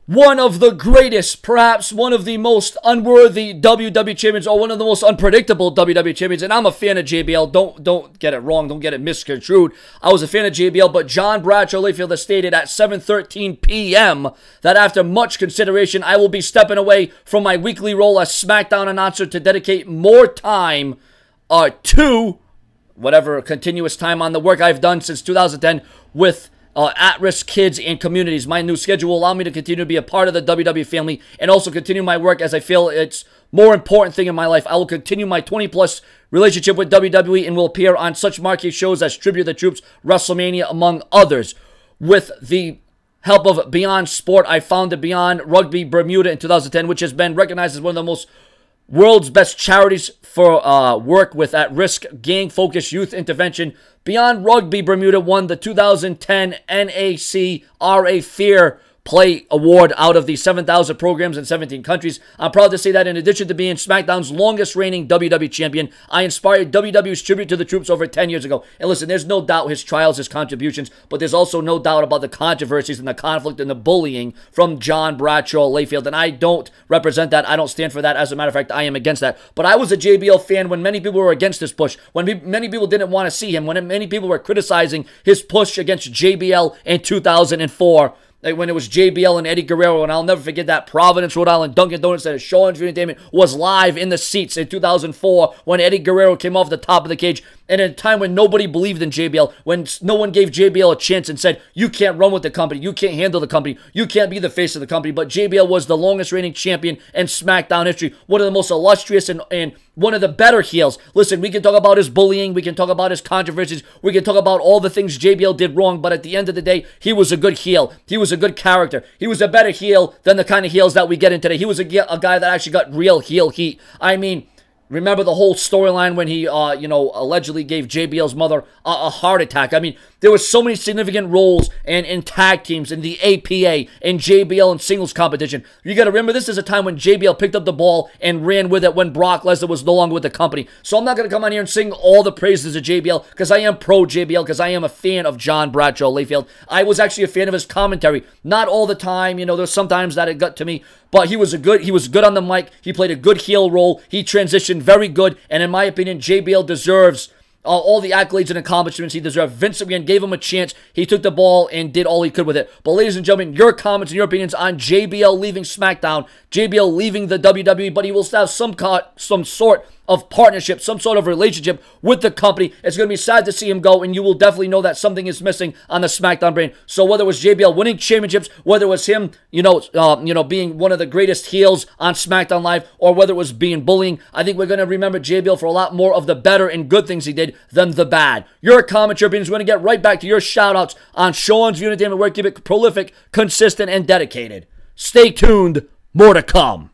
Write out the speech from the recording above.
one of the greatest, perhaps one of the most unworthy WWE champions, or one of the most unpredictable WWE champions. And I'm a fan of JBL. Don't get it wrong. Don't get it misconstrued. I was a fan of JBL, but John Bradshaw Layfield has stated at 7:13 p.m. that after much consideration, I will be stepping away from my weekly role as SmackDown announcer to dedicate more time to whatever continuous time on the work I've done since 2010 with at-risk kids and communities. My new schedule will allow me to continue to be a part of the WWE family and also continue my work as I feel it's more important thing in my life. I will continue my 20-plus relationship with WWE and will appear on such marquee shows as Tribute the Troops, WrestleMania, among others. With the help of Beyond Sport, I founded Beyond Rugby Bermuda in 2010, which has been recognized as one of the most world's best charities for work with at-risk gang-focused youth intervention. Beyond Rugby Bermuda won the 2010 NACRA Fair Play Award out of the 7,000 programs in 17 countries. I'm proud to say that in addition to being SmackDown's longest reigning WWE champion, I inspired WWE's Tribute to the Troops over 10 years ago. And listen, there's no doubt his trials, his contributions, but there's also no doubt about the controversies and the conflict and the bullying from John Bradshaw Layfield. And I don't represent that. I don't stand for that. As a matter of fact, I am against that. But I was a JBL fan when many people were against this push, when many people didn't want to see him, when many people were criticizing his push against JBL in 2004. Like when it was JBL and Eddie Guerrero, and I'll never forget that Providence, Rhode Island, Dunkin Donuts at a show and entertainment was live in the seats in 2004 when Eddie Guerrero came off the top of the cage. And at a time when nobody believed in JBL, when no one gave JBL a chance and said, you can't run with the company, you can't handle the company, you can't be the face of the company. But JBL was the longest reigning champion in SmackDown history, one of the most illustrious and one of the better heels. Listen, we can talk about his bullying, we can talk about his controversies, we can talk about all the things JBL did wrong, but at the end of the day, he was a good heel. He was a good character. He was a better heel than the kind of heels that we get in today. He was a guy that actually got real heel heat. I mean, remember the whole storyline when he, allegedly gave JBL's mother a heart attack. I mean, there were so many significant roles in tag teams, in the APA, in JBL and singles competition. You got to remember, this is a time when JBL picked up the ball and ran with it when Brock Lesnar was no longer with the company. So I'm not going to come on here and sing all the praises of JBL because I am pro JBL, because I am a fan of John Bradshaw Layfield. I was actually a fan of his commentary. Not all the time, there's sometimes that it got to me, but he was good on the mic. He played a good heel role. He transitioned very good, and in my opinion, JBL deserves all the accolades and accomplishments he deserved. Vince McMahon gave him a chance. He took the ball and did all he could with it. But ladies and gentlemen, your comments and your opinions on JBL leaving SmackDown, JBL leaving the WWE, but he will have some sort of partnership, some sort of relationship with the company. It's going to be sad to see him go, and you will definitely know that something is missing on the SmackDown brand. So whether it was JBL winning championships, whether it was him, being one of the greatest heels on SmackDown Live, or whether it was being bullying, I think we're going to remember JBL for a lot more of the better and good things he did than the bad. Your comments, your opinions. We're going to get right back to your shout-outs on Sean's Entertainment, where keep it prolific, consistent, and dedicated. Stay tuned. More to come.